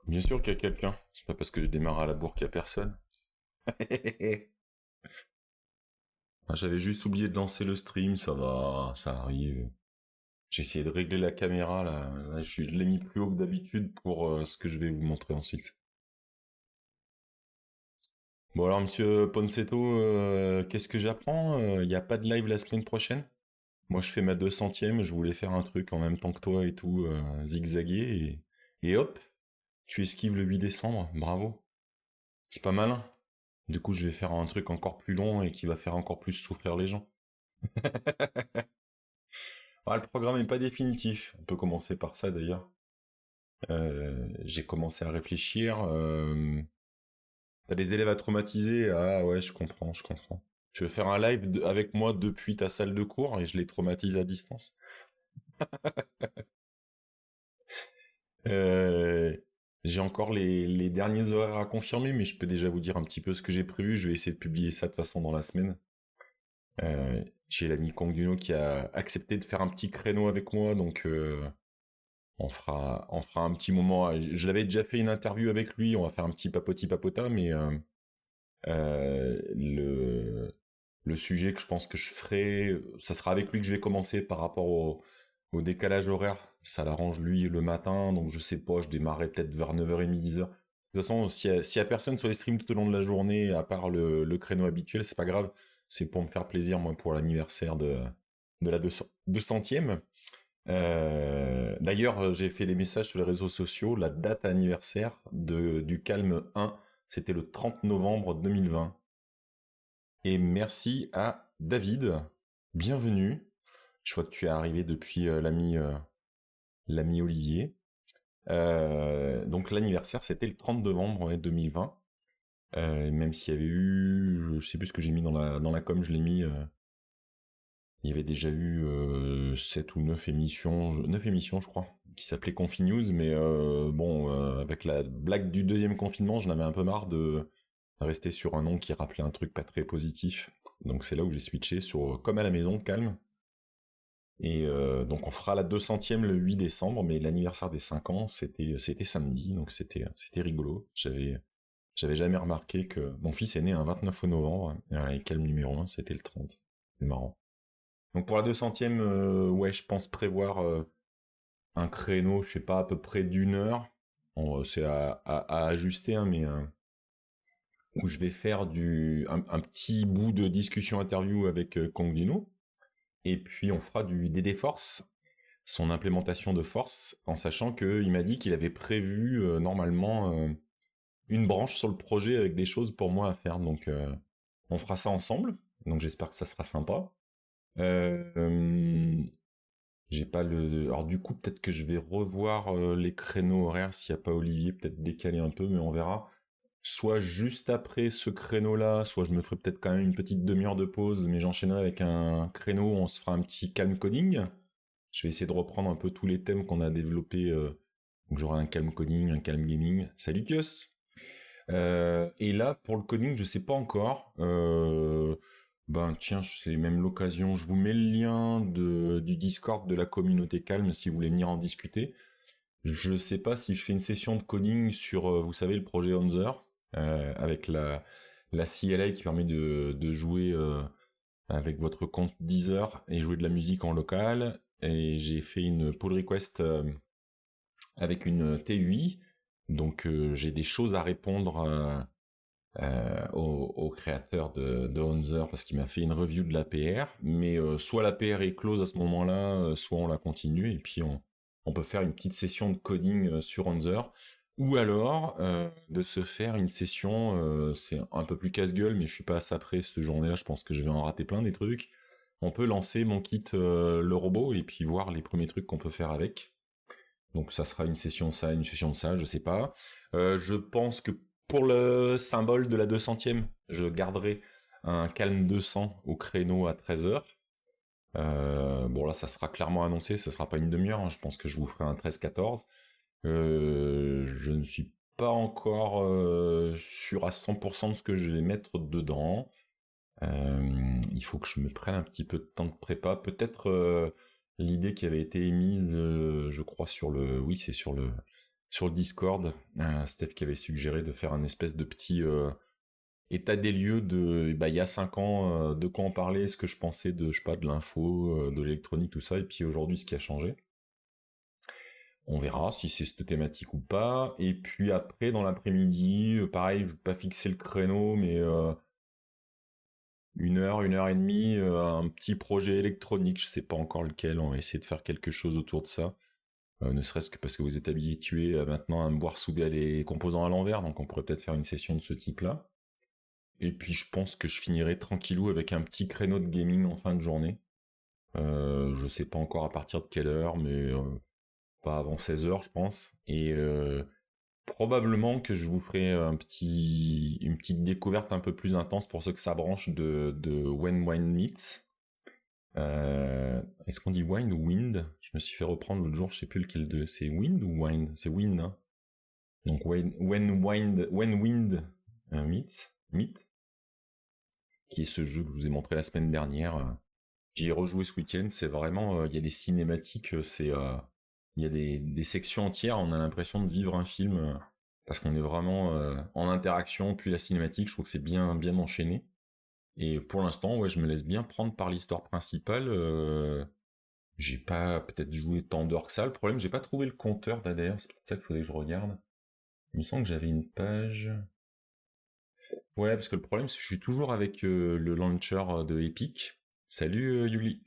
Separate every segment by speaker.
Speaker 1: Bien sûr qu'il y a quelqu'un. C'est pas parce que je démarre à la bourre qu'il y a personne. Ah, j'avais juste oublié de lancer le stream, ça va, ça arrive. J'ai essayé de régler la caméra là. Je l'ai mis plus haut que d'habitude pour ce que je vais vous montrer ensuite. Bon alors monsieur Ponceto, qu'est-ce que j'apprends? Il n'y a pas de live la semaine prochaine? Moi je fais ma 200e, je voulais faire un truc en même temps que toi et tout, zigzaguer et hop, tu esquives le 8 décembre, bravo. C'est pas malin. Du coup, je vais faire un truc encore plus long et qui va faire encore plus souffrir les gens. Ah, le programme n'est pas définitif. On peut commencer par ça d'ailleurs. J'ai commencé à réfléchir. T'as des élèves à traumatiser. Ah ouais, je comprends, je comprends. Tu veux faire un live avec moi depuis ta salle de cours et je les traumatise à distance. Euh, j'ai encore les derniers horaires à confirmer, mais je peux déjà vous dire un petit peu ce que j'ai prévu. Je vais essayer de publier ça de toute façon dans la semaine. J'ai l'ami Kangduno qui a accepté de faire un petit créneau avec moi, donc on fera un petit moment. Je l'avais déjà fait une interview avec lui, on va faire un petit papoti papota, mais le sujet que je pense que je ferai, ça sera avec lui que je vais commencer par rapport au décalage horaire. Ça l'arrange lui le matin, donc je sais pas, je démarrerai peut-être vers 9h30, 10h. De toute façon, s'il y a personne sur les streams tout au long de la journée, à part le créneau habituel, c'est pas grave. C'est pour me faire plaisir, moi, pour l'anniversaire de la 200e. D'ailleurs, j'ai fait des messages sur les réseaux sociaux. La date anniversaire du Calme 1, c'était le 30 novembre 2020. Et merci à David. Bienvenue. Je vois que tu es arrivé depuis l'ami Olivier. Donc l'anniversaire, c'était le 30 novembre ouais, 2020. Même s'il y avait eu, je sais plus ce que j'ai mis dans la com, je l'ai mis. Il y avait déjà eu 7 ou 9 émissions, 9 émissions je crois, qui s'appelaient Confinews, mais bon, avec la blague du deuxième confinement, j'en avais un peu marre de rester sur un nom qui rappelait un truc pas très positif. Donc c'est là où j'ai switché sur Comme à la maison, calme. Et donc on fera la 200e le 8 décembre, mais l'anniversaire des 5 ans, c'était samedi, donc c'était rigolo. J'avais jamais remarqué que mon fils est né un 29 novembre, et calme numéro 1, c'était le 30. C'est marrant. Donc pour la 200e, ouais, je pense prévoir un créneau, je sais pas, à peu près d'1 heure. Bon, c'est à ajuster, hein, mais où je vais faire un petit bout de discussion interview avec Kongdino. Et puis on fera du DD Force, son implémentation de Force, en sachant qu'il m'a dit qu'il avait prévu normalement une branche sur le projet avec des choses pour moi à faire. Donc on fera ça ensemble. Donc j'espère que ça sera sympa. Euh, J'ai pas le. Alors du coup, peut-être que je vais revoir les créneaux horaires s'il n'y a pas Olivier, peut-être décaler un peu, mais on verra. Soit juste après ce créneau-là, soit je me ferai peut-être quand même une petite demi-heure de pause, mais j'enchaînerai avec un créneau où on se fera un petit calm coding. Je vais essayer de reprendre un peu tous les thèmes qu'on a développés. Donc j'aurai un calm coding, un calm gaming. Salut Kios. Et là, pour le coding, je sais pas encore. Ben tiens, c'est même l'occasion. Je vous mets le lien du Discord de la communauté Calme si vous voulez venir en discuter. Je sais pas si je fais une session de coding sur, vous savez, le projet Onzer, avec la CLI qui permet de jouer avec votre compte Deezer et jouer de la musique en local. Et j'ai fait une pull request avec une TUI. Donc j'ai des choses à répondre au créateur de Honzer parce qu'il m'a fait une review de l'APR. Mais soit l'APR est close à ce moment-là, soit on la continue et puis on peut faire une petite session de coding sur Honzer. Ou alors de se faire une session, c'est un peu plus casse-gueule, mais je suis pas à ça près cette journée-là, je pense que je vais en rater plein des trucs. On peut lancer mon kit le robot et puis voir les premiers trucs qu'on peut faire avec. Donc ça sera une session de ça, une session de ça, je sais pas. Je pense que pour le symbole de la 200e, je garderai un calme 200 au créneau à 13h. Bon là ça sera clairement annoncé, ça sera pas une demi-heure, hein. Je pense que je vous ferai un 13-14. Je ne suis pas encore sûr à 100% de ce que je vais mettre dedans. Il faut que je me prenne un petit peu de temps de prépa. Peut-être l'idée qui avait été émise, je crois, oui, c'est sur sur le Discord, Steph qui avait suggéré de faire un espèce de petit état des lieux de, il y a 5 ans, de quoi en parler, ce que je pensais de, je sais pas, de l'info, de l'électronique, tout ça, et puis aujourd'hui, ce qui a changé. On verra si c'est cette thématique ou pas. Et puis après, dans l'après-midi, pareil, je vais pas fixer le créneau, mais 1 heure et demie, un petit projet électronique, je sais pas encore lequel, on va essayer de faire quelque chose autour de ça. Ne serait-ce que parce que vous êtes habitué maintenant à me voir souder les composants à l'envers, donc on pourrait peut-être faire une session de ce type-là. Et puis je pense que je finirai tranquillou avec un petit créneau de gaming en fin de journée. Je sais pas encore à partir de quelle heure, mais pas avant 16 heures je pense. Et probablement que je vous ferai une petite découverte un peu plus intense pour ceux que ça branche de When Wine Meets. Est-ce qu'on dit wine ou wind? Je me suis fait reprendre l'autre jour, je sais plus lequel de. C'est wind ou wine? C'est wind, hein. Donc when wind meet, qui est ce jeu que je vous ai montré la semaine dernière. J'y ai rejoué ce week-end. C'est vraiment, il y a des cinématiques, il y a des sections entières. On a l'impression de vivre un film parce qu'on est vraiment en interaction. Puis la cinématique, je trouve que c'est bien enchaîné. Et pour l'instant, ouais, je me laisse bien prendre par l'histoire principale. J'ai pas peut-être joué tant d'heures que ça. Le problème, j'ai pas trouvé le compteur d'ADR. C'est peut-être ça qu'il fallait que je regarde. Il me semble que j'avais une page. Ouais, parce que le problème, c'est que je suis toujours avec le launcher de Epic. Salut Yuli.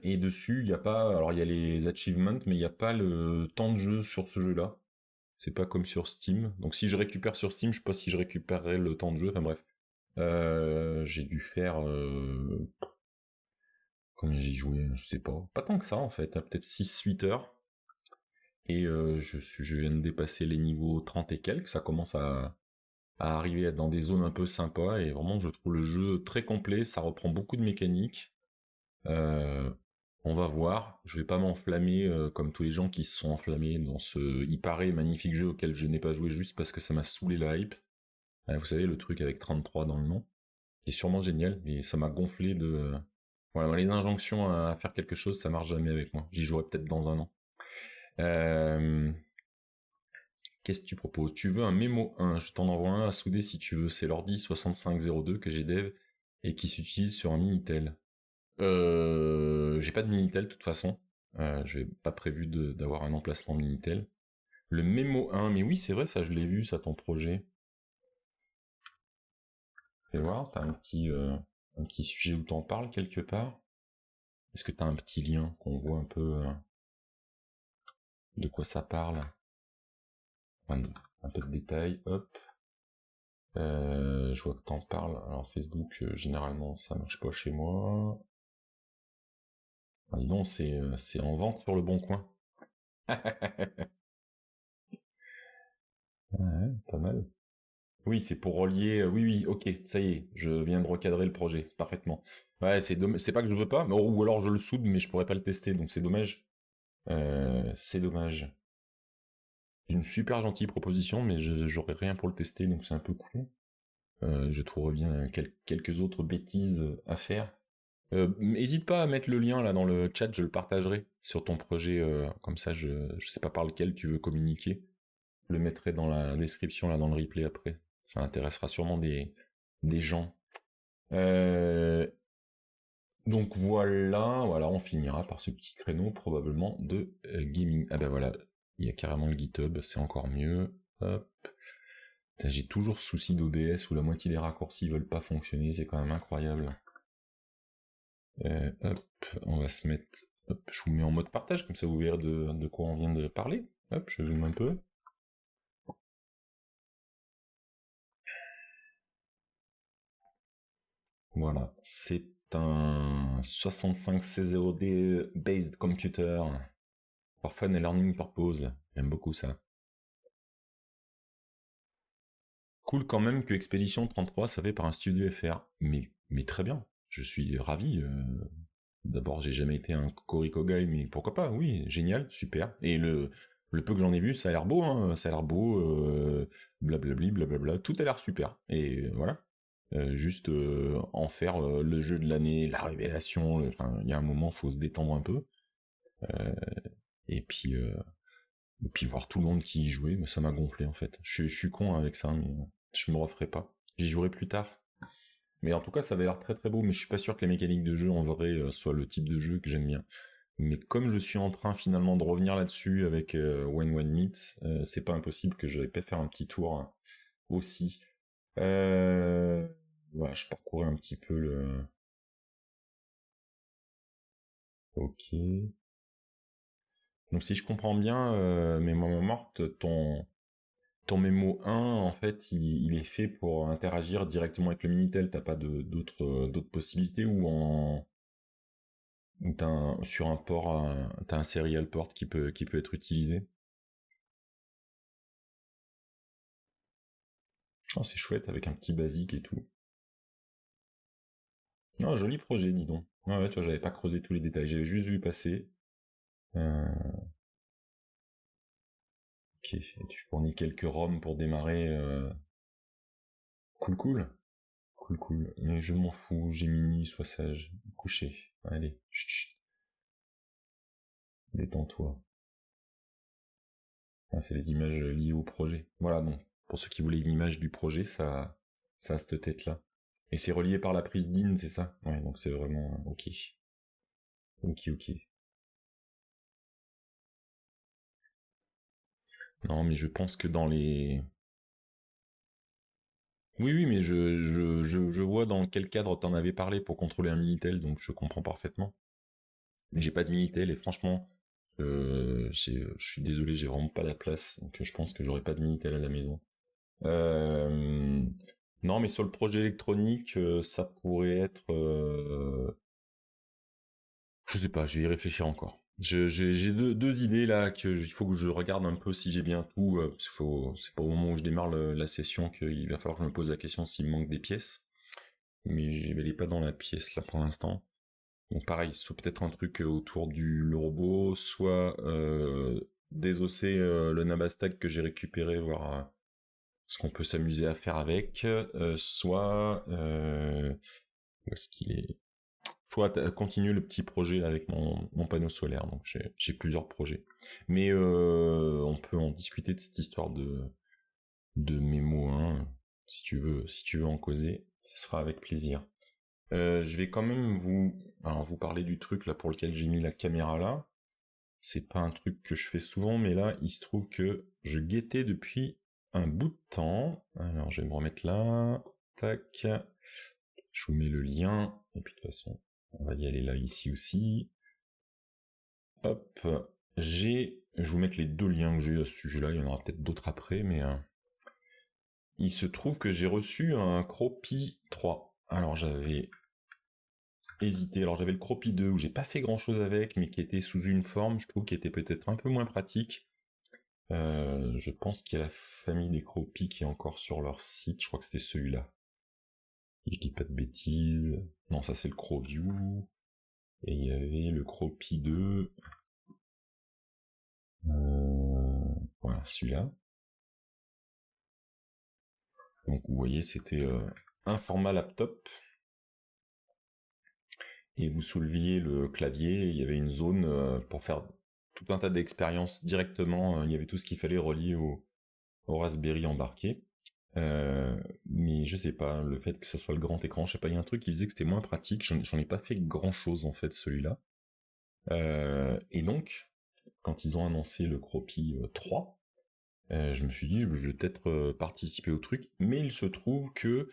Speaker 1: Et dessus, il y a pas. Alors, il y a les achievements, mais il n'y a pas le temps de jeu sur ce jeu-là. C'est pas comme sur Steam. Donc, si je récupère sur Steam, je sais pas si je récupérerai le temps de jeu. Enfin bref. J'ai dû faire combien j'ai joué, je sais pas. Pas tant que ça en fait, hein, peut-être 6-8 heures. Et je viens de dépasser les niveaux 30 et quelques, ça commence à arriver dans des zones un peu sympas, et vraiment je trouve le jeu très complet, ça reprend beaucoup de mécaniques. Euh, on va voir, je vais pas m'enflammer comme tous les gens qui se sont enflammés dans ce il paraît magnifique jeu auquel je n'ai pas joué juste parce que ça m'a saoulé la hype. Vous savez, le truc avec 33 dans le nom, qui est sûrement génial, mais ça m'a gonflé de... Voilà, les injonctions à faire quelque chose, ça marche jamais avec moi. J'y jouerai peut-être dans un an. Qu'est-ce que tu proposes? Tu veux un Memo 1? Je t'en envoie un à souder si tu veux. C'est l'ordi 6502 que j'ai dev et qui s'utilise sur un Minitel. J'ai pas de Minitel de toute façon. J'ai pas prévu d'avoir un emplacement Minitel. Le Memo 1, mais oui, c'est vrai, ça je l'ai vu, ça ton projet. Fais voir, t'as un petit sujet où t'en parles quelque part? Est-ce que t'as un petit lien qu'on voit un peu de quoi ça parle? Un peu de détails, hop. Je vois que t'en parles. Alors Facebook, généralement, ça marche pas chez moi. Ah, dis donc, c'est en vente sur le Bon Coin. Ouais, pas mal. Oui, c'est pour relier. Oui, oui, ok, ça y est, je viens de recadrer le projet parfaitement. Ouais, c'est pas que je veux pas, ou alors je le soude, mais je pourrais pas le tester, donc c'est dommage. C'est dommage. Une super gentille proposition, mais j'aurais rien pour le tester, donc c'est un peu cool. Je trouverai bien quelques autres bêtises à faire. N'hésite pas à mettre le lien là dans le chat, je le partagerai sur ton projet, comme ça je sais pas par lequel tu veux communiquer. Je le mettrai dans la description là dans le replay après. Ça intéressera sûrement des gens. Donc voilà, on finira par ce petit créneau probablement de gaming. Ah ben voilà, il y a carrément le GitHub, c'est encore mieux. Hop. J'ai toujours ce souci d'OBS où la moitié des raccourcis veulent pas fonctionner, c'est quand même incroyable. Hop, on va se mettre... Hop, je vous mets en mode partage, comme ça vous verrez de quoi on vient de parler. Hop, je zoome un peu. Voilà, c'est un 65C0D based computer for fun and learning purpose. J'aime beaucoup ça. Cool quand même que Expedition 33 ça fait par un studio FR. Mais très bien, je suis ravi. D'abord, j'ai jamais été un Cocorico guy, mais pourquoi pas, oui, génial, super. Et le peu que j'en ai vu, ça a l'air beau, hein, ça a l'air beau, blablabli, blablabla, tout a l'air super. Et voilà. Juste en faire le jeu de l'année, la révélation, enfin, il y a un moment, faut se détendre un peu. Et puis, Et puis voir tout le monde qui y jouait, mais ça m'a gonflé en fait. Je suis con avec ça, mais je me referai pas. J'y jouerai plus tard. Mais en tout cas, ça avait l'air très très beau, mais je suis pas sûr que les mécaniques de jeu en vrai soient le type de jeu que j'aime bien. Mais comme je suis en train finalement de revenir là-dessus avec When One Meets, c'est pas impossible que j'aille pas faire un petit tour hein, aussi. Voilà, je parcourais un petit peu le... Ok. Donc si je comprends bien, mais Maman Morte, ton mémo 1, en fait, il est fait pour interagir directement avec le Minitel. T'as pas d'autres possibilités ou sur un port, t'as un serial port qui peut être utilisé. Oh, c'est chouette avec un petit basique et tout. Oh, joli projet, dis donc. Ah ouais, tu vois, j'avais pas creusé tous les détails, j'avais juste vu passer. Euh, ok, et tu fournis quelques ROM pour démarrer. Cool, cool. Cool, cool. Mais je m'en fous, j'ai minuit, sois sage. Couché. Allez, chut, chut. Détends-toi. Ah, c'est les images liées au projet. Voilà, donc, pour ceux qui voulaient une image du projet, ça a cette tête-là. Et c'est relié par la prise DIN, c'est ça? Ouais, donc c'est vraiment ok. Ok, ok. Non, mais je pense que dans les... Oui, oui, mais je vois dans quel cadre t'en avais parlé pour contrôler un Minitel, donc je comprends parfaitement. Mais j'ai pas de Minitel et franchement, je suis désolé, j'ai vraiment pas la place, donc je pense que j'aurai pas de Minitel à la maison. Euh, non, mais sur le projet électronique, ça pourrait être... je sais pas, je vais y réfléchir encore. J'ai deux idées là il faut que je regarde un peu si j'ai bien tout. Parce c'est pas au moment où je démarre la session qu'il va falloir que je me pose la question s'il me manque des pièces. Mais je vais pas dans la pièce là pour l'instant. Donc pareil, soit peut-être un truc autour le robot, soit désosser le Nabastag que j'ai récupéré, voir ce qu'on peut s'amuser à faire avec, soit où est-ce qu'il est soit continuer le petit projet là, avec mon panneau solaire. Donc j'ai plusieurs projets, mais on peut en discuter de cette histoire de mémo, hein, si tu veux en causer, ce sera avec plaisir. Je vais quand même vous parler du truc là pour lequel j'ai mis la caméra là. C'est pas un truc que je fais souvent, mais là, il se trouve que je guettais depuis un bout de temps. Alors, je vais me remettre là. Tac. Je vous mets le lien. Et puis, de toute façon, on va y aller là, ici aussi. Hop. Je vais vous mettre les deux liens que j'ai à ce sujet-là. Il y en aura peut-être d'autres après, mais il se trouve que j'ai reçu un Cropi 3. Alors, j'avais hésité. Alors j'avais le Cropi 2 où j'ai pas fait grand chose avec, mais qui était sous une forme, je trouve, qui était peut-être un peu moins pratique. Je pense qu'il y a la famille des Cropi qui est encore sur leur site, je crois que c'était celui-là. Si je dis pas de bêtises. Non, ça c'est le CroView. Et il y avait le Cropi 2. Voilà, celui-là. Donc vous voyez, c'était un format laptop. Et vous souleviez le clavier, il y avait une zone pour faire tout un tas d'expériences directement. Il y avait tout ce qu'il fallait relier au Raspberry embarqué. Mais je sais pas, le fait que ça soit le grand écran, je sais pas, il y a un truc qui disait que c'était moins pratique. J'en ai pas fait grand chose en fait celui-là. Et donc, quand ils ont annoncé le Cropi 3, je me suis dit, je vais peut-être participer au truc. Mais il se trouve que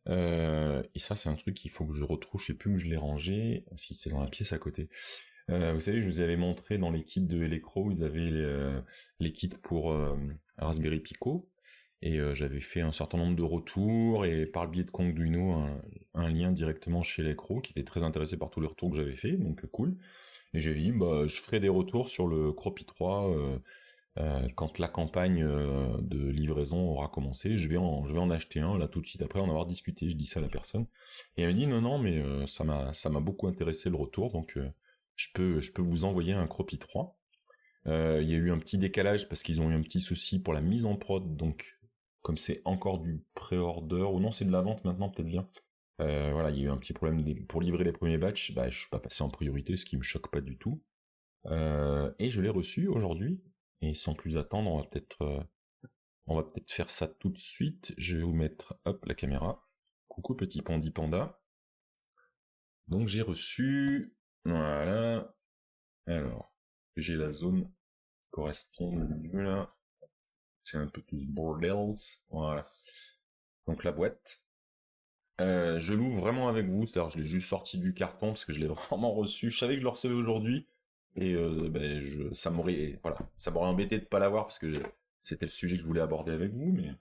Speaker 1: et ça, c'est un truc qu'il faut que je retrouve, je sais plus où je l'ai rangé, si c'est dans la pièce à côté. Vous savez, je vous avais montré dans les kits de Electro, ils avaient les kits pour Raspberry Pico, et j'avais fait un certain nombre de retours, et par le biais de Conduino, un lien directement chez Electro, qui était très intéressé par tous les retours que j'avais fait, donc cool. Et j'ai dit, bah, je ferai des retours sur le Cropi 3 quand la campagne de livraison aura commencé, je vais en acheter un là tout de suite après en avoir discuté. Je dis ça à la personne et elle me dit non non mais ça m'a beaucoup intéressé le retour donc je peux vous envoyer un Cropi 3. Il y a eu un petit décalage parce qu'ils ont eu un petit souci pour la mise en prod donc comme c'est encore du pré-order ou non c'est de la vente maintenant peut-être bien. Voilà, il y a eu un petit problème pour livrer les premiers batchs, bah je suis pas passé en priorité, ce qui me choque pas du tout. Et je l'ai reçu aujourd'hui. Et sans plus attendre, on va peut-être faire ça tout de suite. Je vais vous mettre, hop, la caméra. Coucou petit pandi panda. Donc j'ai reçu, voilà. Alors, j'ai la zone qui correspond au milieu là. C'est un peu plus bordels. Voilà. Donc la boîte. Je l'ouvre vraiment avec vous, c'est-à-dire je l'ai juste sorti du carton parce que je l'ai vraiment reçu. Je savais que je le recevais aujourd'hui et ça m'aurait embêté de pas l'avoir parce que c'était le sujet que je voulais aborder avec vous, mais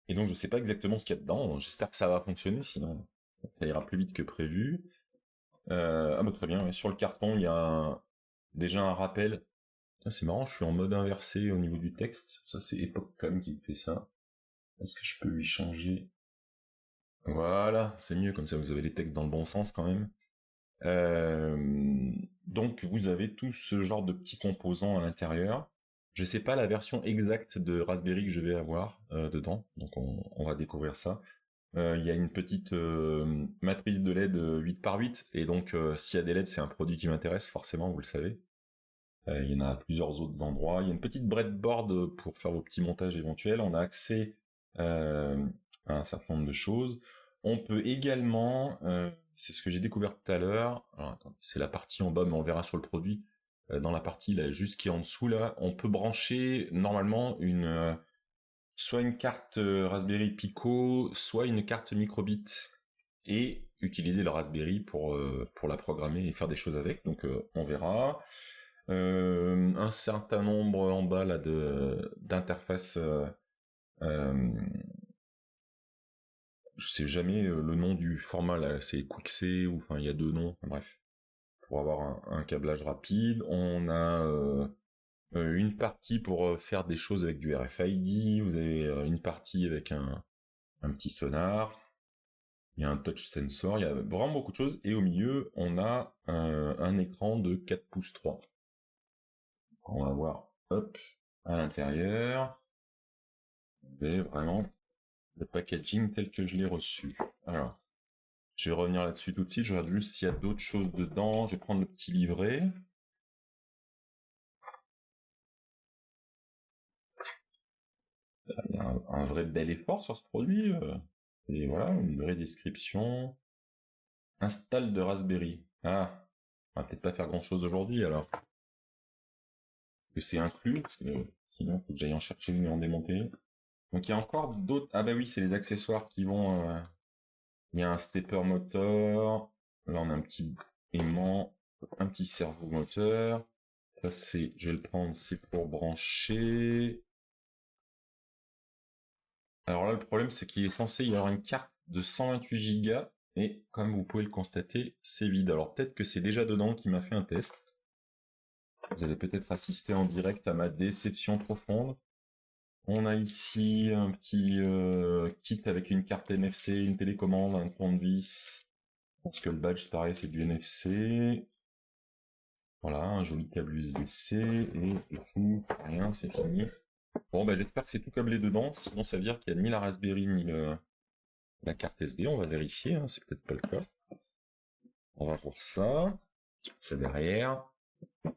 Speaker 1: et donc je sais pas exactement ce qu'il y a dedans. J'espère que ça va fonctionner, sinon ça ira plus vite que prévu. Ah bah très bien. Ouais. Sur le carton, il y a déjà un rappel. C'est marrant, je suis en mode inversé au niveau du texte. Ça c'est Epochcom qui me fait ça. Est-ce que je peux lui changer? Voilà, c'est mieux, comme ça vous avez les textes dans le bon sens quand même. Donc vous avez tout ce genre de petits composants à l'intérieur. Je sais pas la version exacte de Raspberry que je vais avoir dedans, donc on va découvrir ça. Il y a une petite matrice de LED 8 par 8, et donc s'il y a des LED, c'est un produit qui m'intéresse, forcément, vous le savez. Il y en a à plusieurs autres endroits. Il y a une petite breadboard pour faire vos petits montages éventuels. On a accès à un certain nombre de choses. On peut également, c'est ce que j'ai découvert tout à l'heure, c'est la partie en bas, mais on verra sur le produit, dans la partie là, juste qui est en dessous là, on peut brancher normalement soit une carte Raspberry Pico, soit une carte microbit, et utiliser le Raspberry pour la programmer et faire des choses avec, donc on verra. Un certain nombre en bas là d'interfaces, je sais jamais le nom du format là, c'est QuickC ou enfin il y a deux noms, enfin, bref, pour avoir un câblage rapide. On a une partie pour faire des choses avec du RFID, vous avez une partie avec un petit sonar, il y a un touch sensor, il y a vraiment beaucoup de choses, et au milieu on a un écran de 4 pouces 3. On va voir, hop, à l'intérieur, et vraiment le packaging tel que je l'ai reçu. Alors, je vais revenir là-dessus tout de suite, je regarde juste s'il y a d'autres choses dedans, je vais prendre le petit livret. Il y a un vrai bel effort sur ce produit, et voilà, une vraie description. Install de Raspberry. Ah, on va peut-être pas faire grand-chose aujourd'hui alors. Est-ce que c'est inclus? Parce que sinon, faut que j'aille en chercher une et en démonter. Donc il y a encore d'autres... Ah bah oui, c'est les accessoires qui vont... Il y a un stepper moteur. Là, on a un petit aimant, un petit servo moteur. Ça, c'est... Je vais le prendre, c'est pour brancher. Alors là, le problème, c'est qu'il est censé y avoir une carte de 128 Go. Et comme vous pouvez le constater, c'est vide. Alors peut-être que c'est déjà dedans qui m'a fait un test. Vous allez peut-être assister en direct à ma déception profonde. On a ici un petit kit avec une carte NFC, une télécommande, un tournevis. Je pense que le badge, pareil, c'est du NFC. Voilà, un joli câble USB-C, et le fou, rien, c'est fini. Bon, bah j'espère que c'est tout câblé dedans, sinon ça veut dire qu'il y a ni la Raspberry, ni la carte SD, on va vérifier, hein, c'est peut-être pas le cas. On va voir ça. C'est derrière. En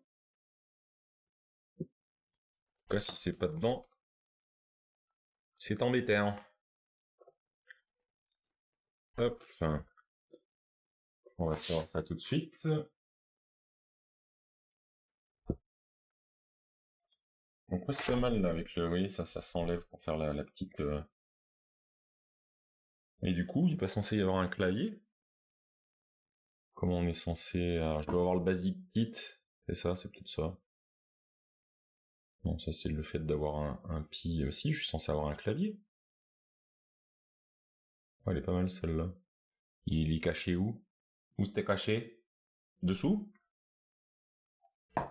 Speaker 1: tout cas, si c'est pas dedans, c'est embêtant. Hop. On va faire ça tout de suite. Donc ouais, c'est pas mal là avec le... Vous voyez, ça s'enlève pour faire la petite... Et du coup, il n'est pas censé y avoir un clavier. Comment on est censé... Alors, je dois avoir le basic kit. C'est ça, c'est peut-être ça. Non, ça c'est le fait d'avoir un Pi aussi. Je suis censé avoir un clavier. Ouais, elle est pas mal celle-là. Il est caché où? Où c'était caché? Dessous? En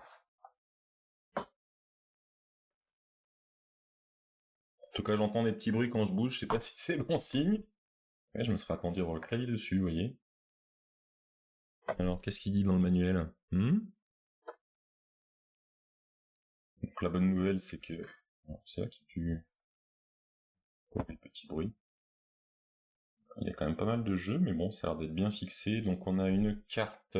Speaker 1: tout cas, j'entends des petits bruits quand je bouge. Je sais pas si c'est bon signe. Ouais, je me serais attendu à avoir le clavier dessus, vous voyez. Alors, qu'est-ce qu'il dit dans le manuel? Donc, la bonne nouvelle, c'est que... Bon, c'est vrai qu'il y a des petits bruits. Il y a quand même pas mal de jeux, mais bon, ça a l'air d'être bien fixé. Donc, on a une carte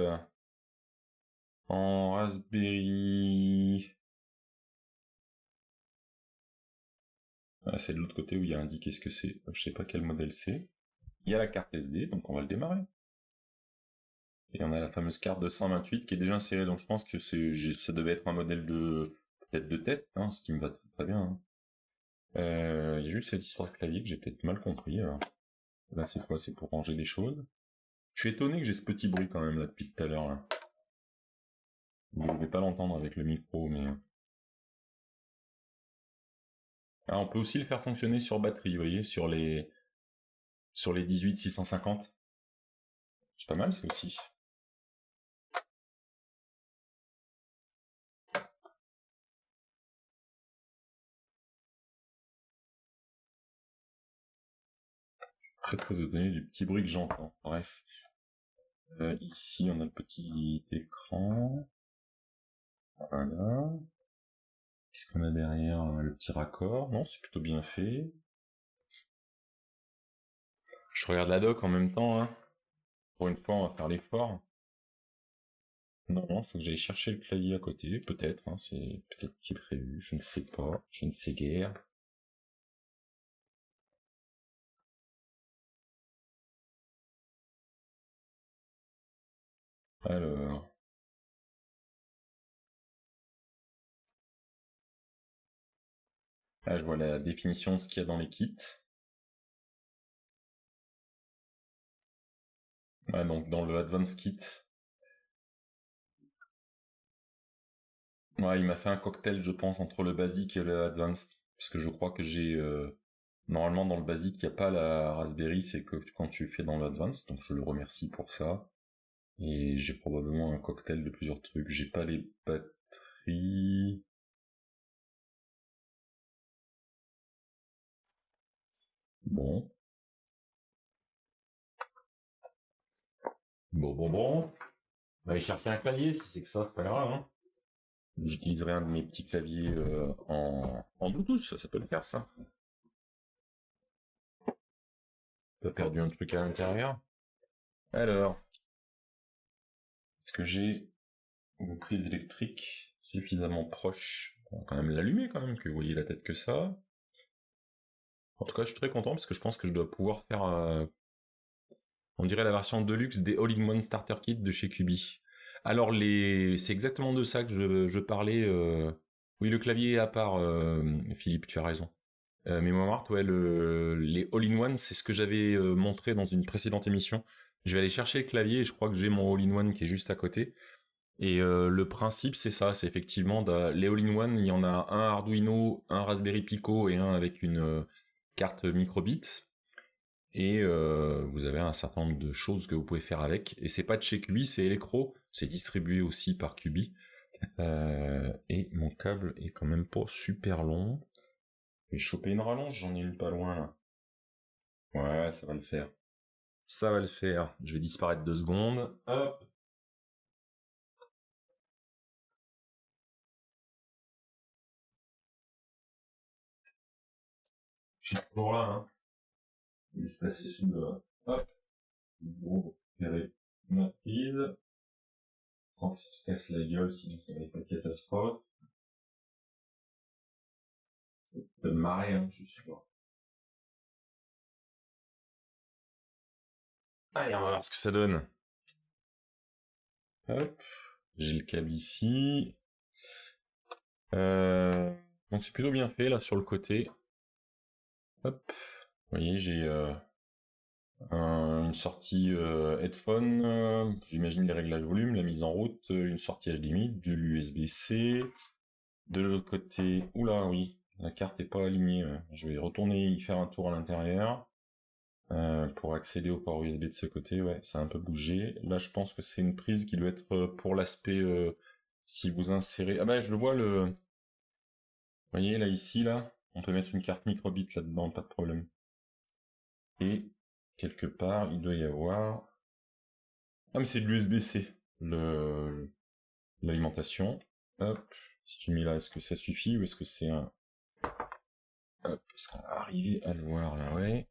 Speaker 1: en Raspberry... Ah, c'est de l'autre côté où il y a indiqué ce que c'est. Je sais pas quel modèle c'est. Il y a la carte SD, donc on va le démarrer. Et on a la fameuse carte de 128 qui est déjà insérée, donc je pense que ça devait être un modèle peut-être de test, hein, ce qui me va très bien. Hein. Il y a juste cette histoire de clavier que j'ai peut-être mal compris. Alors. Là, c'est quoi? C'est pour ranger des choses. Je suis étonné que j'ai ce petit bruit quand même là depuis tout à l'heure. Là. Vous ne devez pas l'entendre avec le micro, mais... Ah, on peut aussi le faire fonctionner sur batterie, vous voyez, sur les 18650. C'est pas mal, ça aussi. Très étonné du petit bruit que j'entends. Bref. Ici, on a le petit écran. Voilà. Qu'est-ce qu'on a derrière? Le petit raccord. Non, c'est plutôt bien fait. Je regarde la doc en même temps, hein. Pour une fois, on va faire l'effort. Non, faut que j'aille chercher le clavier à côté, peut-être, hein. C'est peut-être qui est prévu, je ne sais pas, je ne sais guère. Alors... Là, je vois la définition de ce qu'il y a dans les kits. Ouais, donc dans le Advanced Kit. Ouais, il m'a fait un cocktail, je pense, entre le basique et le Advanced. Parce que je crois que j'ai... Normalement, dans le basique, il n'y a pas la Raspberry, c'est que quand tu fais dans l'Advanced, donc je le remercie pour ça. Et j'ai probablement un cocktail de plusieurs trucs. J'ai pas les batteries... Bon. Bon. On va aller chercher un clavier, si c'est que ça, c'est pas grave, hein. J'utiliserai un de mes petits claviers en Bluetooth, ça peut le faire, ça. T'as perdu un truc à l'intérieur. Alors, est-ce que j'ai une prise électrique suffisamment proche? On va quand même l'allumer, quand même, que vous voyez la tête que ça. En tout cas, je suis très content, parce que je pense que je dois pouvoir faire, on dirait la version Deluxe des All-in-One Starter Kit de chez QB. Alors, c'est exactement de ça que je parlais. Oui, le clavier est à part, Philippe, tu as raison. Mémoire, ouais, les All-in-One, c'est ce que j'avais montré dans une précédente émission. Je vais aller chercher le clavier et je crois que j'ai mon All-in-One qui est juste à côté. Et le principe, c'est ça, c'est effectivement, les All-in-One, il y en a un Arduino, un Raspberry Pico et un avec une carte microbit. Et vous avez un certain nombre de choses que vous pouvez faire avec. Et c'est pas de chez QB, c'est Electro, c'est distribué aussi par QB. Et mon câble est quand même pas super long. Je vais choper une rallonge, j'en ai une pas loin là. Ouais, ça va le faire. Ça va le faire. Je vais disparaître 2 secondes. Hop. Je suis toujours là, hein. Je vais se passer sous le... Hop. Bon, récupérer ma prise. Sans que ça se casse la gueule, sinon ça va être une catastrophe. Ça peut me marrer, hein, je suis sûr. Allez, on va voir ce que ça donne. Hop. J'ai le câble ici. Donc c'est plutôt bien fait là sur le côté. Hop. Vous voyez, j'ai une sortie headphone, j'imagine les réglages volume, la mise en route, une sortie HDMI, de l'USB-C. De l'autre côté, oula oui, la carte est pas alignée. Je vais retourner y faire un tour à l'intérieur pour accéder au port USB de ce côté. Ouais, ça a un peu bougé. Là, je pense que c'est une prise qui doit être pour l'aspect si vous insérez. Ah bah je le vois le. Vous voyez là ici là, on peut mettre une carte microbit là-dedans, pas de problème. Et quelque part, il doit y avoir. Ah mais c'est de l'USB-C, l'alimentation. Hop, si j'ai mis là, est-ce que ça suffit ou est-ce que c'est un... Hop, est-ce qu'on va arriver à le voir là, ouais.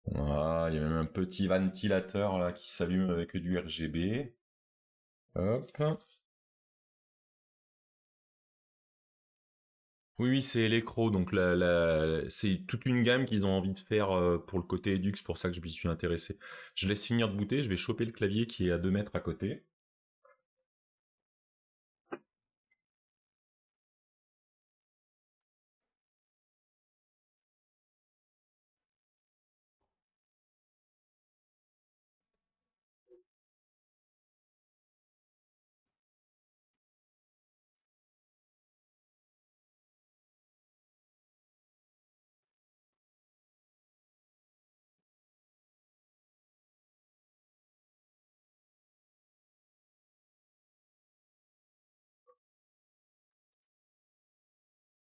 Speaker 1: Voilà, il y a même un petit ventilateur là qui s'allume avec du RGB. Hop. Oui, oui, c'est Electro, donc c'est toute une gamme qu'ils ont envie de faire pour le côté Edux, c'est pour ça que je m'y suis intéressé. Je laisse finir de booter, je vais choper le clavier qui est à 2 mètres à côté.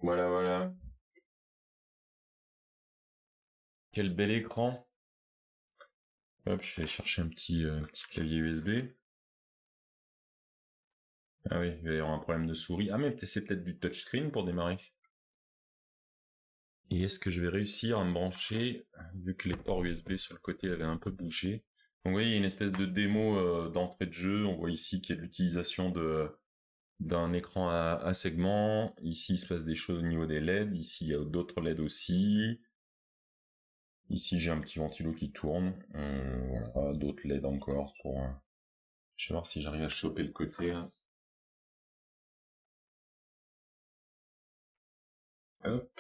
Speaker 1: Voilà, voilà. Quel bel écran. Hop, je vais chercher un petit clavier USB. Ah oui, il va y avoir un problème de souris. Ah mais c'est peut-être du touchscreen pour démarrer. Et est-ce que je vais réussir à me brancher, vu que les ports USB sur le côté avaient un peu bougé. Donc vous voyez, il y a une espèce de démo d'entrée de jeu. On voit ici qu'il y a de l'utilisation d'un écran à segments. Ici, il se passe des choses au niveau des LED. Ici, il y a d'autres LED aussi. Ici, j'ai un petit ventilo qui tourne. Voilà, d'autres LED encore pour... Je vais voir si j'arrive à choper le côté, là. Hop.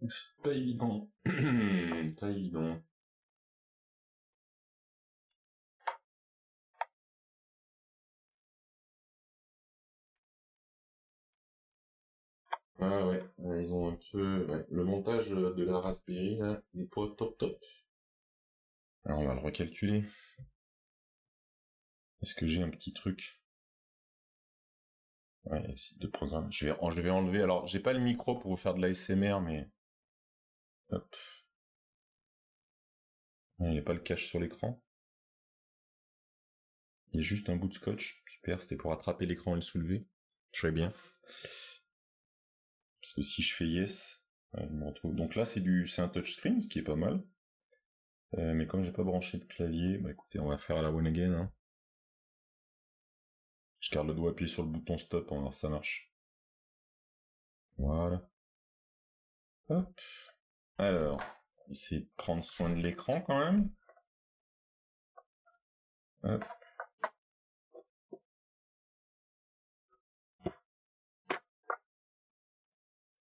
Speaker 1: C'est pas évident. Pas évident. Ah ouais, ils ont un peu... Ouais. Le montage de la Raspberry, là, n'est pas top top. Alors on va le recalculer. Est-ce que j'ai un petit truc? Ouais, site de programme. Je vais enlever... Alors, j'ai pas le micro pour vous faire de l'ASMR, mais... Hop. Il n'y a pas le cache sur l'écran. Il y a juste un bout de scotch. Super, c'était pour attraper l'écran et le soulever. Très bien. Parce que si je fais yes, je me retrouve. Donc là, c'est un touchscreen, ce qui est pas mal. Mais comme j'ai pas branché de clavier, bah écoutez, on va faire à la one again, hein. Je garde le doigt appuyé sur le bouton stop, on va voir si ça marche. Voilà. Hop. Alors, essayer de prendre soin de l'écran quand même. Hop.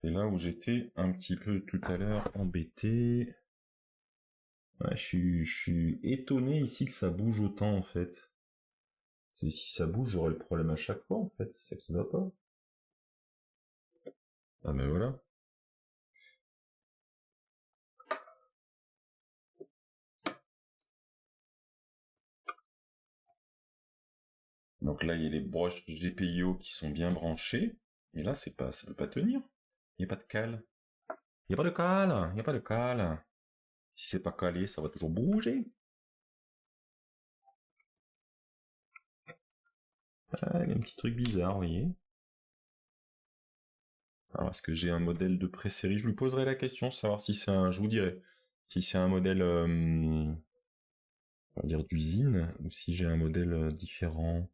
Speaker 1: C'est là où j'étais un petit peu tout à l'heure embêté. Ouais, je suis étonné ici que ça bouge autant en fait. Parce que si ça bouge, j'aurais le problème à chaque fois en fait, c'est ça qui va pas. Ah mais voilà. Donc là, il y a les broches GPIO qui sont bien branchées. Et là, ça peut pas tenir. Il n'y a pas de cale. Il n'y a pas de cale. Il n'y a pas de cale. Si c'est pas calé, ça va toujours bouger. Ah, il y a un petit truc bizarre, vous voyez. Alors, est-ce que j'ai un modèle de pré-série? Je lui poserai la question, savoir si c'est un... Je vous dirai. Si c'est un modèle, on va dire d'usine, ou si j'ai un modèle différent.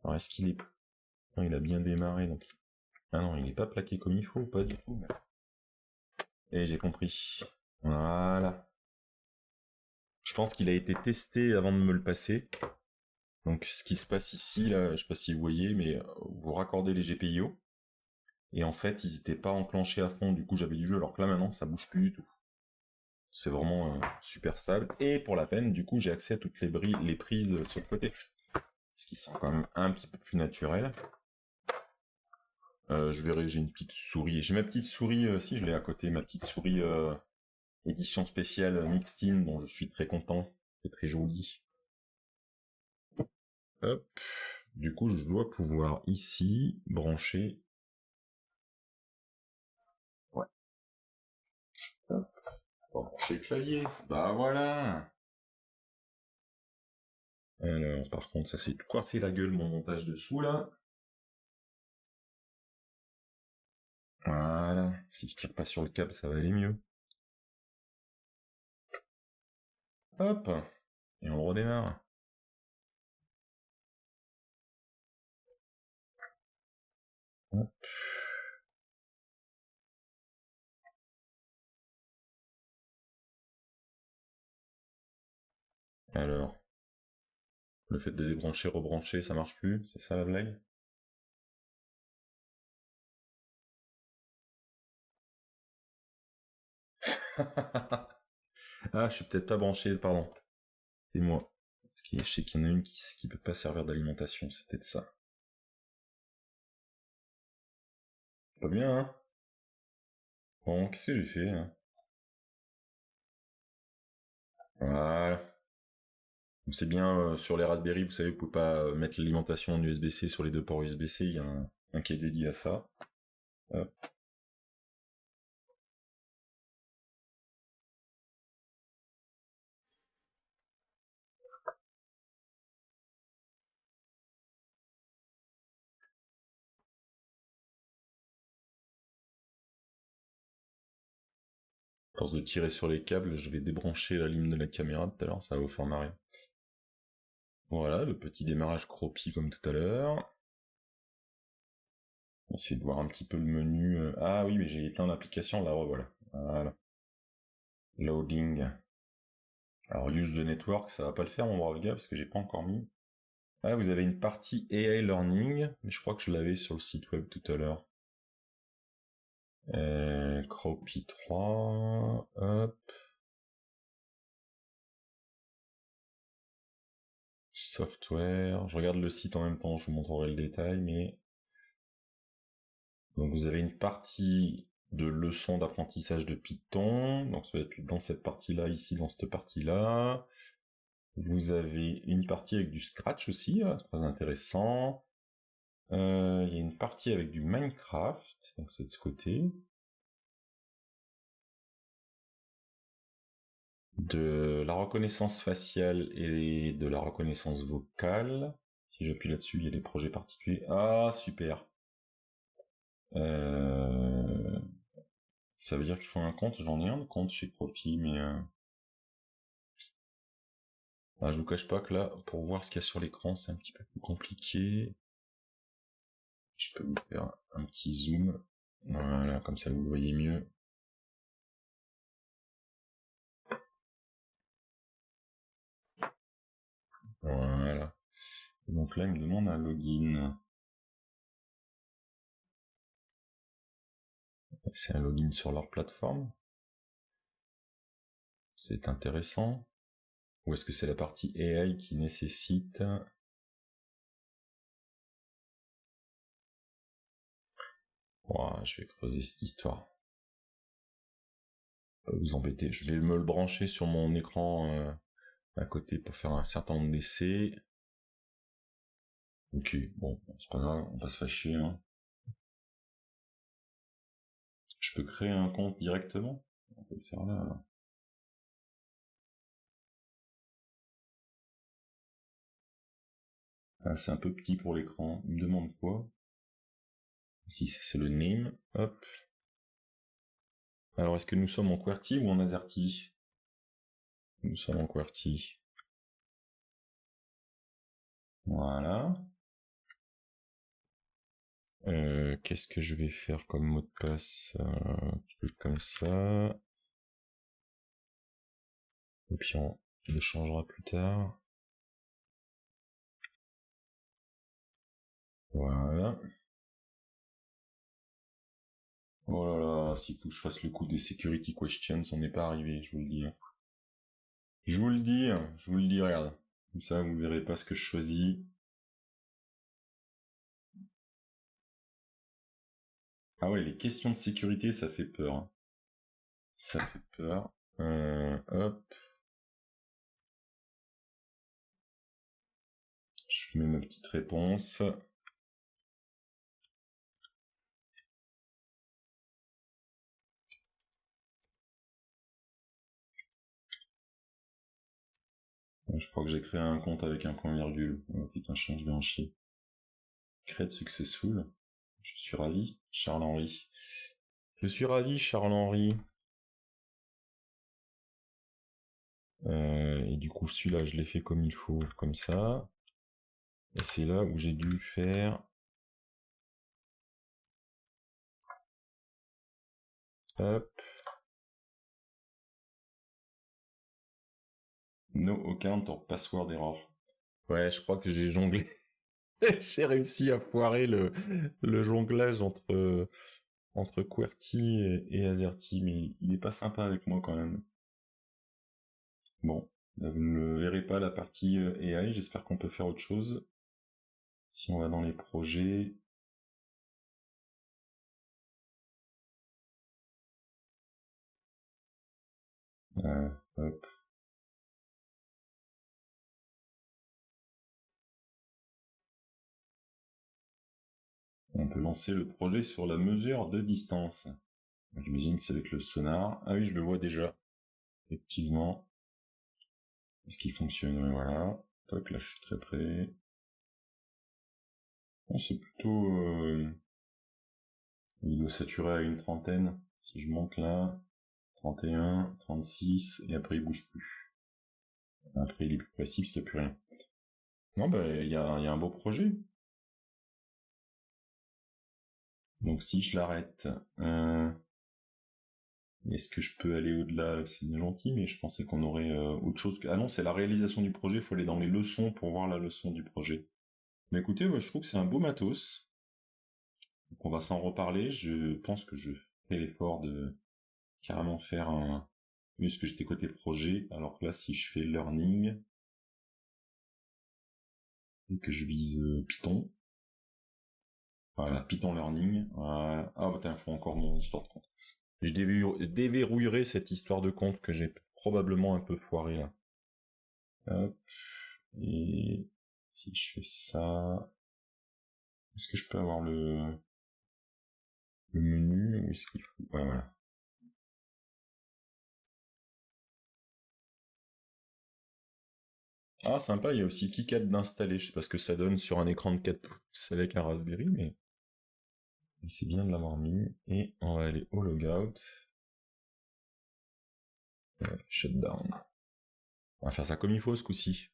Speaker 1: Alors, est-ce qu'il est... Non, il a bien démarré, donc... Ah non, il n'est pas plaqué comme il faut, pas du tout. Et j'ai compris. Voilà. Je pense qu'il a été testé avant de me le passer. Donc ce qui se passe ici, là, je sais pas si vous voyez, mais vous raccordez les GPIO. Et en fait, ils n'étaient pas enclenchés à fond, du coup j'avais du jeu, alors que là maintenant, ça bouge plus du tout. C'est vraiment super stable. Et pour la peine, du coup, j'ai accès à toutes les prises sur le côté. Ce qui sont quand même un petit peu plus naturel. Je verrai, j'ai une petite souris. J'ai ma petite souris, si je l'ai à côté, ma petite souris édition spéciale mixed in, dont je suis très content. C'est très joli. Hop. Du coup, je dois pouvoir ici brancher. Ouais. Hop. On va brancher le clavier. Bah voilà. Alors, par contre, ça s'est tout cassé la gueule, mon montage dessous, là. Voilà. Si je tire pas sur le câble, ça va aller mieux. Hop. Et on redémarre. Alors, le fait de débrancher, rebrancher, ça marche plus, c'est ça la blague? Ah, je suis peut-être pas branché, pardon. C'est moi. Parce que je sais qu'il y en a une qui peut pas servir d'alimentation, c'est peut-être ça. Pas bien, hein? Bon, qu'est-ce que j'ai fait, hein? Voilà. C'est bien, sur les Raspberry, vous savez, vous pouvez pas mettre l'alimentation en USB-C sur les deux ports USB-C, il y a un qui est dédié à ça. Hop. À force de tirer sur les câbles, je vais débrancher la ligne de la caméra tout à l'heure, ça va vous faire marrer. Voilà, le petit démarrage croppy comme tout à l'heure. On va essayer de voir un petit peu le menu. Ah oui, mais j'ai éteint l'application, là, revoilà. Voilà. Loading. Alors, use the network, ça va pas le faire, mon brave gars, parce que j'ai pas encore mis. Ah, vous avez une partie AI Learning, mais je crois que je l'avais sur le site web tout à l'heure. Croppy 3, hop. Software, je regarde le site en même temps, je vous montrerai le détail, mais... Donc vous avez une partie de leçons d'apprentissage de Python, donc ça va être dans cette partie-là, ici, dans cette partie-là. Vous avez une partie avec du Scratch aussi, très intéressant. Il y a une partie avec du Minecraft, donc c'est de ce côté. De la reconnaissance faciale et de la reconnaissance vocale. Si j'appuie là-dessus, il y a des projets particuliers. Ah, super. Ça veut dire qu'il faut un compte. J'en ai un de compte chez Croppy, mais ah, je vous cache pas que là, pour voir ce qu'il y a sur l'écran, c'est un petit peu plus compliqué. Je peux vous faire un petit zoom. Voilà, comme ça vous le voyez mieux. Voilà. Donc là, il me demande un login. C'est un login sur leur plateforme. C'est intéressant. Ou est-ce que c'est la partie AI qui nécessite... Ouah, je vais creuser cette histoire. Pas vous embêter. Je vais me le brancher sur mon écran à côté pour faire un certain nombre d'essais. Ok, bon, c'est pas grave, on va se fâcher. Hein. Je peux créer un compte directement. On peut le faire là. Alors. Ah, c'est un peu petit pour l'écran. Il me demande quoi? Si, ça c'est le name. Hop. Alors, est-ce que nous sommes en QWERTY ou en AZERTY? Nous sommes en QWERTY. Voilà. Qu'est-ce que je vais faire comme mot de passe? Un truc comme ça. Et puis on le changera plus tard. Voilà. Oh là là, s'il faut que je fasse le coup des security questions, on n'est pas arrivé, je vous le dis. Je vous le dis, je vous le dis, regarde. Comme ça, vous verrez pas ce que je choisis. Ah ouais, les questions de sécurité, ça fait peur. Hein. Ça fait peur. Hop. Je mets ma petite réponse. Je crois que j'ai créé un compte avec un point virgule. Oh, putain, je vais en chier. Create successful. Je suis ravi, Charles-Henri. Je suis ravi, Charles-Henri. Et du coup, celui-là, je l'ai fait comme il faut, comme ça. Et c'est là où j'ai dû faire... Hop. No account or password error. Ouais, je crois que j'ai jonglé. J'ai réussi à foirer le jonglage entre QWERTY et AZERTY, mais il est pas sympa avec moi quand même. Bon, là, vous ne le verrez pas la partie AI, j'espère qu'on peut faire autre chose. Si on va dans les projets... Hop. On peut lancer le projet sur la mesure de distance. J'imagine que c'est avec le sonar. Ah oui, je le vois déjà. Effectivement. Est-ce qu'il fonctionne? Ouais, voilà. Toc, là je suis très près. Bon, c'est plutôt... Il doit saturer à une trentaine. Si je monte là, 31, 36, et après il bouge plus. Après il est plus précis parce qu'il n'y a plus rien. Non, bah il y a un beau projet. Donc si je l'arrête, est-ce que je peux aller au-delà? C'est bien gentil, mais je pensais qu'on aurait autre chose que... Ah non, c'est la réalisation du projet, il faut aller dans les leçons pour voir la leçon du projet. Mais écoutez, moi, je trouve que c'est un beau matos. Donc on va s'en reparler, je pense que je fais l'effort de carrément faire un... Puisque j'étais côté projet, alors que là, si je fais learning, et que je vise Python, voilà, Python learning, voilà. Ah, bah, il faut encore mon histoire de compte. Je déverrouillerai cette histoire de compte que j'ai probablement un peu foiré là. Hop. Et si je fais ça, est-ce que je peux avoir le menu ou est-ce qu'il faut... Ouais, voilà. Ah, sympa, il y a aussi KiCad d'installer. Je sais pas ce que ça donne sur un écran de 4 pouces avec un Raspberry, mais c'est bien de l'avoir mis. Et on va aller au logout. Shutdown. On va faire ça comme il faut ce coup-ci.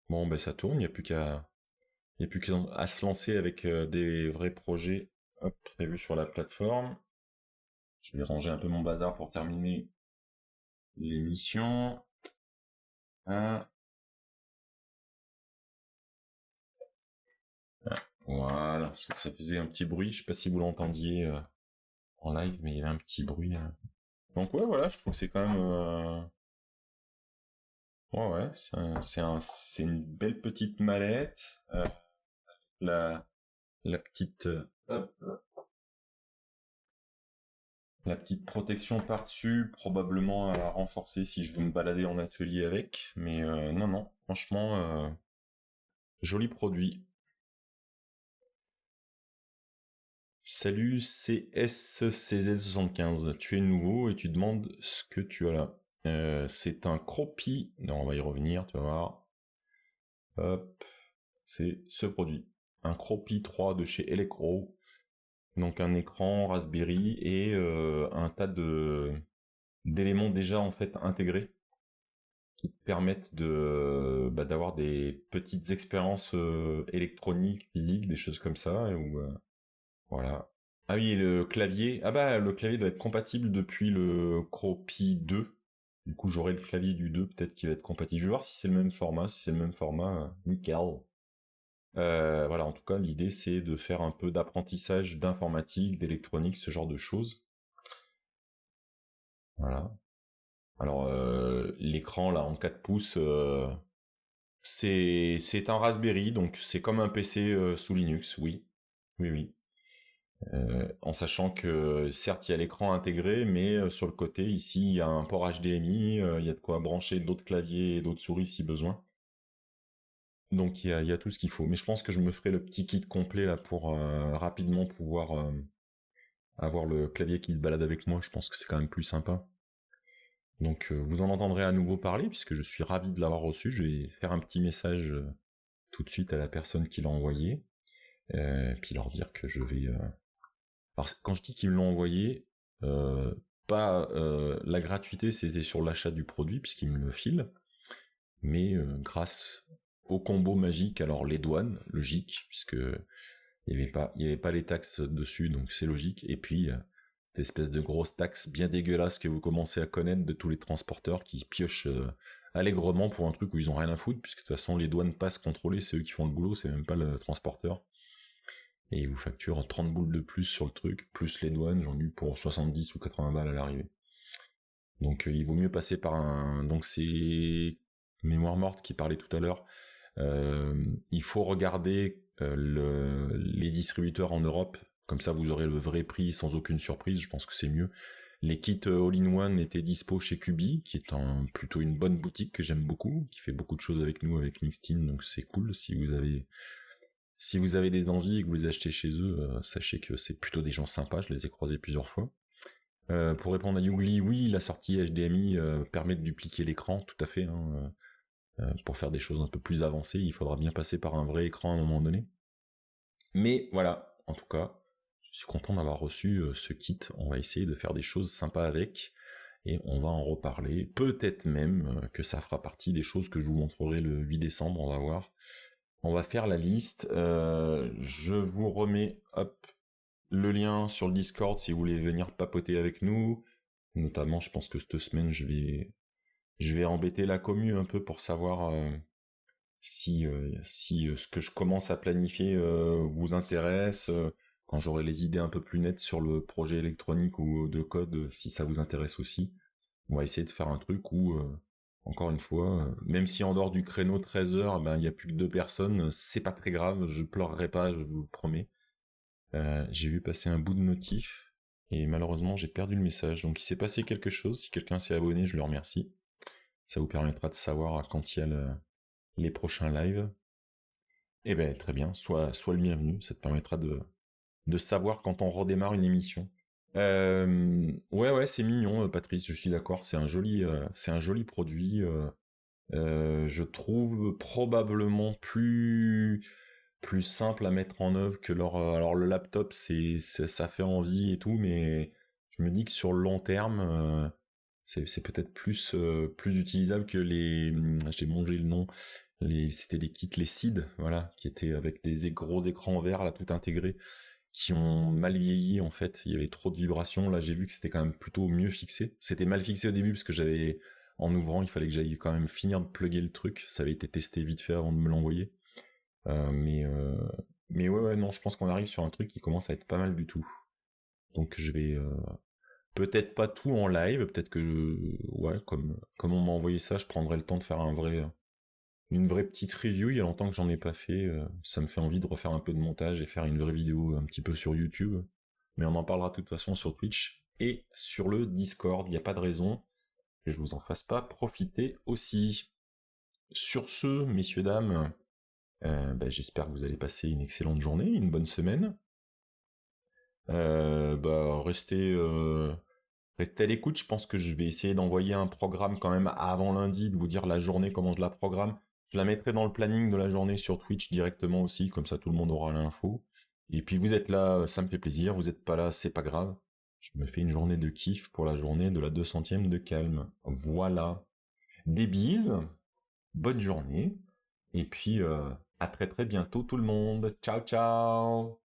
Speaker 1: Bon, ben ça tourne, il n'y a plus qu'à se lancer avec des vrais projets prévus sur la plateforme. Je vais ranger un peu mon bazar pour terminer l'émission. Voilà, parce que ça faisait un petit bruit, je sais pas si vous l'entendiez en live, mais il y avait un petit bruit. Donc ouais, voilà, je trouve que c'est quand même... Ouais, ouais, c'est une belle petite mallette. La, la petite... la petite protection par-dessus, probablement à renforcer si je veux me balader en atelier avec. Mais non, non, franchement, joli produit. Salut CSCZ75, tu es nouveau et tu demandes ce que tu as là. C'est un Cropi, non on va y revenir, tu vas voir. Hop, c'est ce produit. Un Cropi 3 de chez Elecro. Donc un écran Raspberry et un tas d'éléments déjà en fait intégrés qui te permettent d'avoir des petites expériences électroniques, physiques, des choses comme ça, voilà. Ah oui, et le clavier. Ah bah, le clavier doit être compatible depuis le Cropi 2. Du coup, j'aurai le clavier du 2, peut-être qu'il va être compatible. Je vais voir si c'est le même format. Si c'est le même format, nickel. Voilà, en tout cas, l'idée, c'est de faire un peu d'apprentissage d'informatique, d'électronique, ce genre de choses. Voilà. Alors, l'écran, là, en 4 pouces, c'est un Raspberry, donc c'est comme un PC sous Linux, oui. Oui, oui. En sachant que certes il y a l'écran intégré, mais sur le côté ici il y a un port HDMI, il y a de quoi brancher d'autres claviers et d'autres souris si besoin. Donc il y a tout ce qu'il faut. Mais je pense que je me ferai le petit kit complet là pour rapidement pouvoir avoir le clavier qui se balade avec moi. Je pense que c'est quand même plus sympa. Donc vous en entendrez à nouveau parler puisque je suis ravi de l'avoir reçu. Je vais faire un petit message tout de suite à la personne qui l'a envoyé, puis leur dire que je vais alors quand je dis qu'ils me l'ont envoyé, pas la gratuité, c'était sur l'achat du produit puisqu'ils me le filent, mais grâce au combo magique, alors les douanes, logique, puisque il y avait pas les taxes dessus, donc c'est logique, et puis d'espèces de grosses taxes bien dégueulasses que vous commencez à connaître de tous les transporteurs qui piochent allègrement pour un truc où ils ont rien à foutre, puisque de toute façon les douanes passent contrôler, c'est eux qui font le boulot, c'est même pas le transporteur. Et ils vous facturent 30 boules de plus sur le truc, plus les douanes, j'en ai eu pour 70 ou 80 balles à l'arrivée. Donc il vaut mieux passer par un... Donc c'est Mémoire Morte qui parlait tout à l'heure. Il faut regarder les distributeurs en Europe, comme ça vous aurez le vrai prix sans aucune surprise, je pense que c'est mieux. Les kits all-in-one étaient dispo chez Kubi, qui est plutôt une bonne boutique que j'aime beaucoup, qui fait beaucoup de choses avec nous, avec Mixtin, donc c'est cool. Si vous avez des envies et que vous les achetez chez eux, sachez que c'est plutôt des gens sympas, je les ai croisés plusieurs fois. Pour répondre à Yougli, oui, la sortie HDMI permet de dupliquer l'écran, tout à fait. Pour faire des choses un peu plus avancées, il faudra bien passer par un vrai écran à un moment donné. Mais voilà, en tout cas, je suis content d'avoir reçu ce kit. On va essayer de faire des choses sympas avec, et on va en reparler. Peut-être même que ça fera partie des choses que je vous montrerai le 8 décembre, on va voir. On va faire la liste. Je vous remets, le lien sur le Discord si vous voulez venir papoter avec nous. Notamment, je pense que cette semaine, je vais embêter la commu un peu pour savoir si ce que je commence à planifier vous intéresse, quand j'aurai les idées un peu plus nettes sur le projet électronique ou de code, si ça vous intéresse aussi. On va essayer de faire un truc où, encore une fois, même si en dehors du créneau 13h, il n'y a plus que 2 personnes, c'est pas très grave, je pleurerai pas, je vous le promets. J'ai vu passer un bout de notif, et malheureusement j'ai perdu le message, donc il s'est passé quelque chose. Si quelqu'un s'est abonné, je le remercie. Ça vous permettra de savoir quand il y a les prochains lives. Eh ben très bien, sois le bienvenu, ça te permettra de savoir quand on redémarre une émission. Ouais, c'est mignon, Patrice, je suis d'accord, c'est un joli produit. Je trouve probablement plus simple à mettre en œuvre que alors le laptop, ça fait envie et tout, mais je me dis que sur le long terme, c'est peut-être plus utilisable que j'ai mangé le nom, c'était les kits, les SID, voilà, qui étaient avec des gros écrans verts là tout intégrés, qui ont mal vieilli en fait. Il y avait trop de vibrations. Là, j'ai vu que c'était quand même plutôt mieux fixé. C'était mal fixé au début parce que en ouvrant, il fallait que j'aille quand même finir de plugger le truc. Ça avait été testé vite fait avant de me l'envoyer. Mais ouais, non, je pense qu'on arrive sur un truc qui commence à être pas mal du tout. Donc je vais peut-être pas tout en live, peut-être que ouais, comme on m'a envoyé ça, je prendrai le temps de faire une vraie petite review. Il y a longtemps que j'en ai pas fait, ça me fait envie de refaire un peu de montage et faire une vraie vidéo un petit peu sur YouTube. Mais on en parlera de toute façon sur Twitch et sur le Discord, il n'y a pas de raison que je vous en fasse pas profiter aussi. Sur ce, messieurs, dames, j'espère que vous allez passer une excellente journée, une bonne semaine. Restez à l'écoute, je pense que je vais essayer d'envoyer un programme quand même avant lundi, de vous dire la journée, comment je la programme. Je la mettrai dans le planning de la journée sur Twitch directement aussi, comme ça tout le monde aura l'info. Et puis vous êtes là, ça me fait plaisir, vous êtes pas là, c'est pas grave. Je me fais une journée de kiff pour la journée de la 200e de calme. Voilà. Des bises, bonne journée, et puis à très très bientôt tout le monde. Ciao ciao.